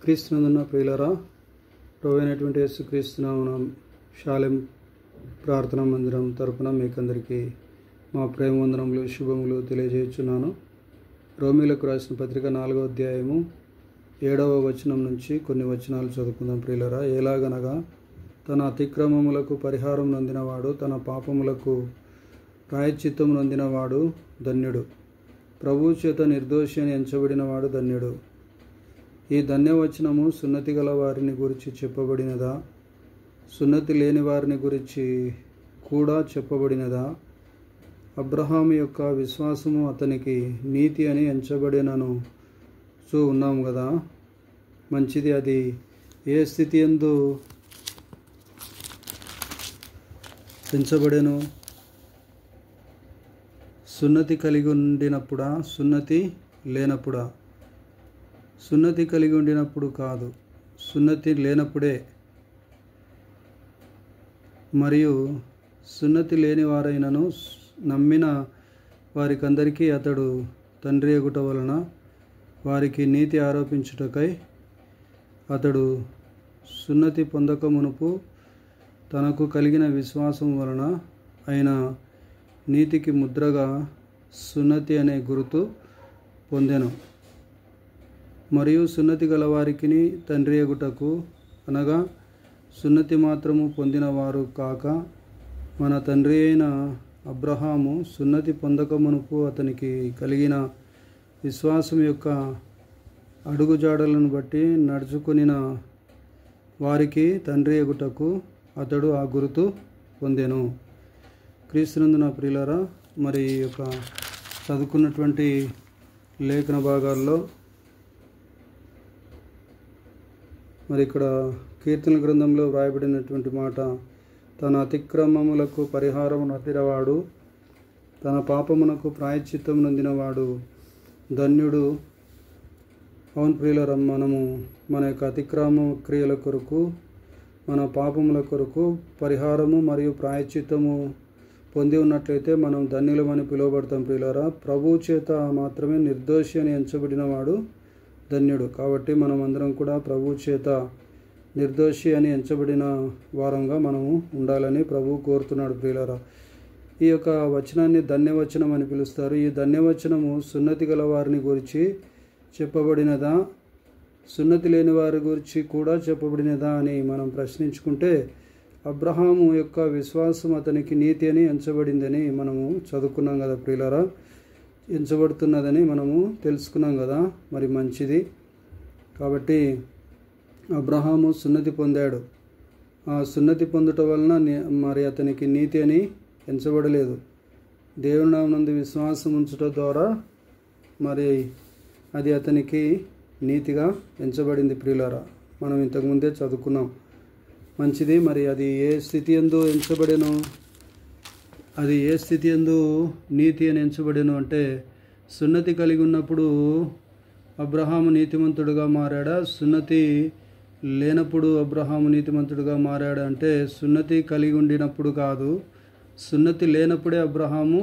క్రీస్తునందున ప్రియులారా, ప్రభువైనటువంటి యేసుక్రీస్తు నామమున షాలెం ప్రార్థనా మందిరం తరపున మీకందరికీ మా ప్రేమ వందనములు శుభములు తెలియజేయుచున్నాను. రోమీలకు రాసిన పత్రిక 4వ అధ్యాయము 7వ వచనం నుంచి కొన్ని వచనాలు చదువుకుందాం. ప్రియులారా, ఎలాగనగా తన అతిక్రమములకు పరిహారం నొందినవాడు, తన పాపములకు ప్రాయశ్చిత్తము నొందినవాడు ధన్యుడు. ప్రభువు చేత నిర్దోషి అని ఎంచబడినవాడు ధన్యుడు. ఈ ధన్యవచనము సున్నతి గల వారిని గురించి చెప్పబడినదా, సున్నతి లేని వారిని గురించి కూడా చెప్పబడినదా? అబ్రహాము యొక్క విశ్వాసము అతనికి నీతి అని ఎంచబడినను ఉన్నాము కదా. మంచిది. అది ఏ స్థితి యందు ఎంచబడెను? సున్నతి కలిగి ఉండినప్పుడా, సున్నతి లేనప్పుడా? సున్నతి కలిగి ఉండినప్పుడు కాదు, సున్నతి లేనప్పుడే. మరియు సున్నతి లేని వారైనను నమ్మిన వారికందరికీ అతడు తండ్రి అగుట వలన వారికి నీతి ఆరోపించుటకై అతడు సున్నతి పొందక మునుపు తనకు కలిగిన విశ్వాసం వలన ఆయన నీతికి ముద్రగా సున్నతి అనే గుర్తు పొందెను. మరియు సున్నతి గలవారికి తండ్రి అగుటకు, అనగా సున్నతి మాత్రము పొందినవారు కాక మన తండ్రి అయిన అబ్రహాము సున్నతి పొందక మునుపు అతనికి కలిగిన విశ్వాసం యొక్క అడుగుజాడలను బట్టి నడుచుకొనిన వారికి తండ్రి అగుటకు అతడు ఆ గుర్తు పొందెను. క్రీస్తునందున ప్రియులారా, మరి ఈ యొక్క చదువుకున్నటువంటి లేఖన భాగాల్లో మరి ఇక్కడ కీర్తన గ్రంథంలో వ్రాయబడినటువంటి మాట, తన అతిక్రమములకు పరిహారం నొందినవాడు, తన పాపమునకు ప్రాయశ్చిత్తం నొందినవాడు ధన్యుడు. అవును ప్రియులారా, మనము మన యొక్క అతిక్రమ క్రియల కొరకు, మన పాపముల కొరకు పరిహారము మరియు ప్రాయశ్చిత్తము పొంది ఉన్నట్లయితే మనం ధన్యులమని పిలువబడతాం. ప్రియులారా, ప్రభువు చేత మాత్రమే నిర్దోషి అని ఎంచబడినవాడు ధన్యుడు. కాబట్టి మనం అందరం కూడా ప్రభువు చేత నిర్దోషి అని ఎంచబడిన వారంగా మనము ఉండాలని ప్రభువు కోరుతున్నాడు. ప్రియులారా, ఈ యొక్క వచనాన్ని ధన్యవచనం అని పిలుస్తారు. ఈ ధన్యవచనము సున్నతి గల వారిని గురించి చెప్పబడినదా, సున్నతి లేని వారి గురించి కూడా చెప్పబడినదా అని మనం ప్రశ్నించుకుంటే, అబ్రహాము యొక్క విశ్వాసం అతనికి నీతి అని ఎంచబడిందని మనము చదువుకున్నాం కదా ప్రియులారా, ఎంచబడుతున్నదని మనము తెలుసుకున్నాం కదా. మరి మంచిది. కాబట్టి అబ్రహాము సున్నతి పొందాడు. ఆ సున్నతి పొందటం వలన మరి అతనికి నీతి అని ఎంచబడలేదు. దేవుని నామమునందు విశ్వాసం ఉంచడం ద్వారా మరి అది అతనికి నీతిగా ఎంచబడింది. ప్రియులారా, మనం ఇంతకుముందే చదువుకున్నాం. మంచిది. మరి అది ఏ స్థితి యందు ఎంచబడెను? అది ఏ స్థితి యందు నీతి అని ఎంచబడెను అంటే, సున్నతి కలిగి ఉన్నప్పుడు అబ్రహాము నీతిమంతుడుగా మారాడా, సున్నతి లేనప్పుడు అబ్రహాము నీతిమంతుడుగా మారాడా అంటే, సున్నతి కలిగి ఉండినప్పుడు కాదు, సున్నతి లేనప్పుడే అబ్రహాము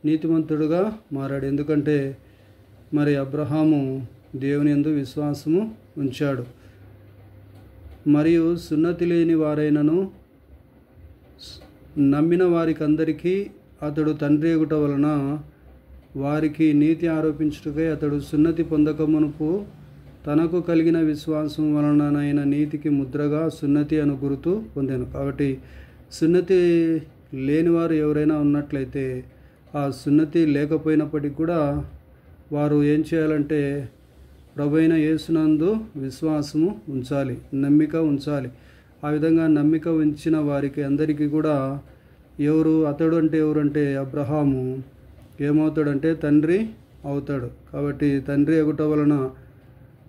నీతిమంతుడుగా మారాడు. ఎందుకంటే మరి అబ్రహాము దేవుని యందు విశ్వాసము ఉంచాడు. మరియు సున్నతి లేని వారైనను నమ్మిన వారికి అందరికీ అతడు తండ్రి అగుట వలన వారికి నీతి ఆరోపించుటకై అతడు సున్నతి పొందక మునుపు తనకు కలిగిన విశ్వాసం వలననైన నీతికి ముద్రగా సున్నతి అను గుర్తు పొందాను. కాబట్టి సున్నతి లేనివారు ఎవరైనా ఉన్నట్లయితే, ఆ సున్నతి లేకపోయినప్పటికీ కూడా వారు ఏం చేయాలంటే ప్రభువైన యేసునందు విశ్వాసము ఉంచాలి, నమ్మిక ఉంచాలి. ఆ విధంగా నమ్మిక ఉంచిన వారికి అందరికీ కూడా అతడు అంటే ఎవరంటే అబ్రహాము ఏమవుతాడంటే తండ్రి అవుతాడు. కాబట్టి తండ్రి అగుట వలన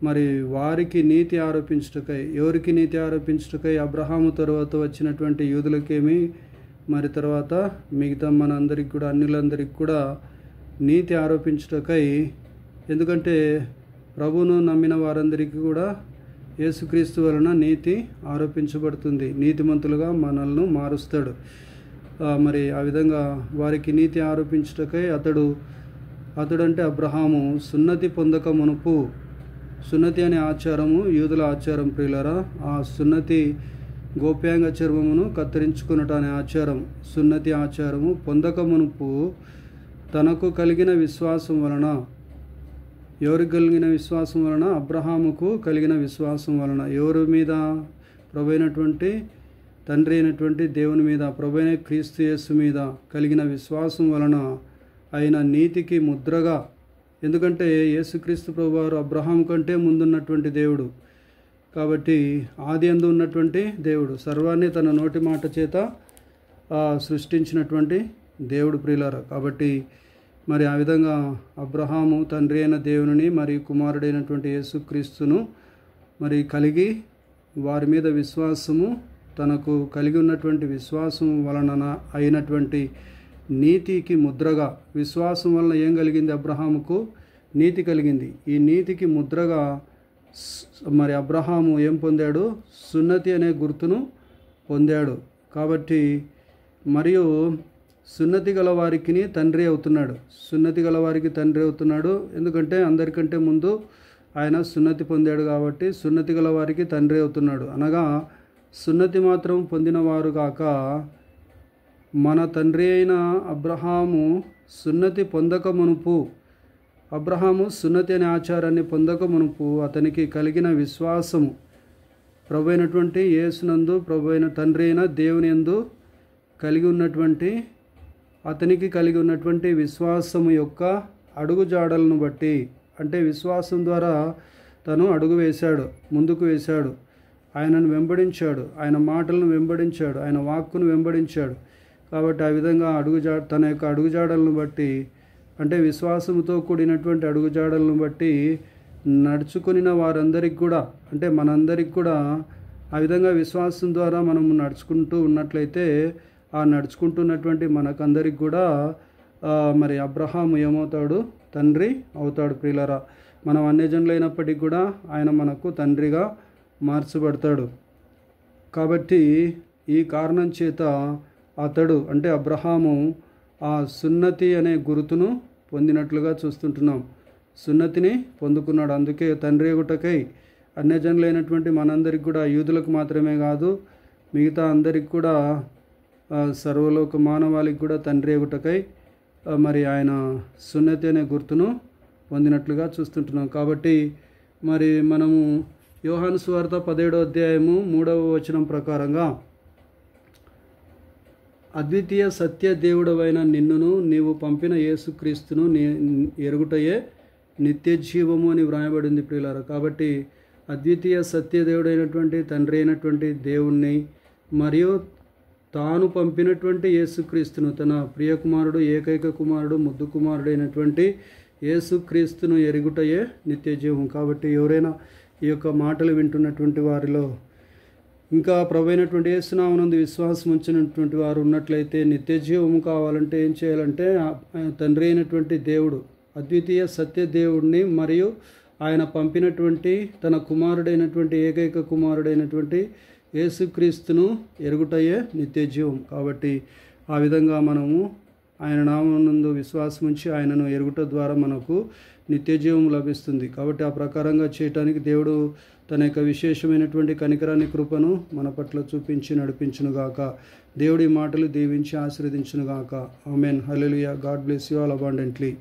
మరి వారికి నీతి ఆరోపించుటకై, ఎవరికి నీతి ఆరోపించుటకై? అబ్రహాము తర్వాత వచ్చినటువంటి యూదులకేమి, మరి తర్వాత మిగతా మన అందరికి కూడా, అన్యులందరికీ కూడా నీతి ఆరోపించుటకై. ఎందుకంటే ప్రభువును నమ్మిన వారందరికీ కూడా యేసుక్రీస్తు వలన నీతి ఆరోపించబడుతుంది. నీతిమంతులుగా మనల్ని మారుస్తాడు. మరి ఆ విధంగా వారికి నీతి ఆరోపించుటకై అతడంటే అబ్రహాము సున్నతి పొందక మునుపు సున్నతి అనే ఆచారము యూదుల ఆచారం ప్రియులరా. ఆ సున్నతి గోప్యాంగ చర్మమును కత్తిరించుకున్నట అనే ఆచారం, సున్నతి ఆచారము పొందక మునుపు తనకు కలిగిన విశ్వాసం వలన, ఎవరికి కలిగిన విశ్వాసం వలన? అబ్రహాముకు కలిగిన విశ్వాసం వలన. ఎవరి మీద? ప్రభువైనటువంటి తండ్రి అయినటువంటి దేవుని మీద, ప్రభువైన క్రీస్తు యేసు మీద కలిగిన విశ్వాసం వలన ఆయన నీతికి ముద్రగా. ఎందుకంటే యేసుక్రీస్తు ప్రభువారు అబ్రహాం కంటే ముందున్నటువంటి దేవుడు కాబట్టి, ఆది యందు ఉన్నటువంటి దేవుడు, సర్వాన్ని తన నోటి మాట చేత సృష్టించినటువంటి దేవుడు ప్రియులారా. కాబట్టి మరి ఆ విధంగా అబ్రహాము తండ్రి అయిన దేవుని మరియు కుమారుడైనటువంటి యేసుక్రీస్తును మరి కలిగి, వారి మీద విశ్వాసము, తనకు కలిగి ఉన్నటువంటి విశ్వాసం వలన అయినటువంటి నీతికి ముద్రగా, విశ్వాసం వలన ఏం కలిగింది? అబ్రహాముకు నీతి కలిగింది. ఈ నీతికి ముద్రగా మరి అబ్రహాము ఏం పొందాడు? సున్నతి అనే గుర్తును పొందాడు. కాబట్టి మరియు సున్నతి గల వారికి తండ్రి అవుతున్నాడు. సున్నతి గల వారికి తండ్రి అవుతున్నాడు. ఎందుకంటే అందరికంటే ముందు ఆయన సున్నతి పొందాడు కాబట్టి సున్నతి గల వారికి తండ్రి అవుతున్నాడు. అనగా సున్నతి మాత్రం పొందినవారు కాక, మన తండ్రి అయిన అబ్రహాము సున్నతి పొందక మునుపు, అబ్రహాము సున్నతి అనే ఆచారాన్ని పొందక మునుపు అతనికి కలిగిన విశ్వాసము, ప్రభు అయినటువంటి యేసునందు, ప్రభు అయిన తండ్రి అయిన దేవుని యందు కలిగి ఉన్నటువంటి, అతనికి కలిగి ఉన్నటువంటి విశ్వాసము యొక్క అడుగుజాడలను బట్టి, అంటే విశ్వాసం ద్వారా తను అడుగు వేశాడు, ముందుకు వేశాడు, ఆయనను వెంబడించాడు, ఆయన మాటలను వెంబడించాడు, ఆయన వాక్కును వెంబడించాడు. కాబట్టి ఆ విధంగా తన యొక్క అడుగుజాడలను బట్టి, అంటే విశ్వాసముతో కూడినటువంటి అడుగుజాడలను బట్టి నడుచుకున్న వారందరికి కూడా, అంటే మనందరికి కూడా ఆ విధంగా విశ్వాసం ద్వారా మనం నడుచుకుంటూ ఉన్నట్లయితే, ఆ నడుచుకుంటున్నటువంటి మనకందరికి కూడా మరి అబ్రహాము ఏమవుతాడు? తండ్రి అవుతాడు ప్రియులరా. మనం అన్యజనులైనప్పటికీ కూడా ఆయన మనకు తండ్రిగా మార్చబడతాడు. కాబట్టి ఈ కారణం చేత అతడు, అంటే అబ్రహాము ఆ సున్నతి అనే గుర్తును పొందినట్లుగా చూస్తుంటున్నాం. సున్నతిని పొందుకున్నాడు. అందుకే తండ్రి ఒకటకై అన్యజనులైనటువంటి మనందరికి కూడా, యూదులకు మాత్రమే కాదు మిగతా అందరికి కూడా, సర్వలోక మానవాళికి కూడా తండ్రి ఒకటకై మరి ఆయన సున్నతి అనే గుర్తును పొందినట్లుగా చూస్తుంటున్నాం. కాబట్టి మరి మనము యోహాను సువార్త 17వ అధ్యాయము 3వ వచనం ప్రకారంగా, అద్వితీయ సత్య దేవుడవైన నిన్నును నీవు పంపిన యేసుక్రీస్తును ఎరుగుటయే నిత్య జీవము అని వ్రాయబడింది ప్రియులారా. కాబట్టి అద్వితీయ సత్య దేవుడైనటువంటి తండ్రి అయినటువంటి దేవుణ్ణి మరియు తాను పంపినటువంటి యేసుక్రీస్తును, తన ప్రియకుమారుడు, ఏకైక కుమారుడు, ముద్దు కుమారుడైనటువంటి యేసుక్రీస్తును ఎరుగుటయే నిత్య జీవం. కాబట్టి ఎవరైనా ఈ యొక్క మాటలు వింటున్నటువంటి వారిలో ఇంకా ప్రభువైనటువంటి యేసునామమునందు విశ్వాసం ఉంచినటువంటి వారు ఉన్నట్లయితే, నిత్య జీవము కావాలంటే ఏం చేయాలంటే, తండ్రి అయినటువంటి దేవుడు, అద్వితీయ సత్య దేవుడిని మరియు ఆయన పంపినటువంటి తన కుమారుడైనటువంటి, ఏకైక కుమారుడైనటువంటి యేసుక్రీస్తును ఎరుగుటయే నిత్య జీవం. కాబట్టి ఆ విధంగా మనము ఆయన నామమునందు విశ్వాసం ఉంచి ఆయనను ఎరుగుట ద్వారా మనకు నిత్య జీవం లభిస్తుంది. కాబట్టి ఆ ప్రకారంగా చేయటానికి దేవుడు తన యొక్క విశేషమైనటువంటి కనికరాన్ని, కృపను మన పట్ల చూపించి నడిపించునుగాక. దేవుడి మాటలు దీవించి ఆశీర్వదించునుగాక. Amen. Hallelujah. God bless you all abundantly.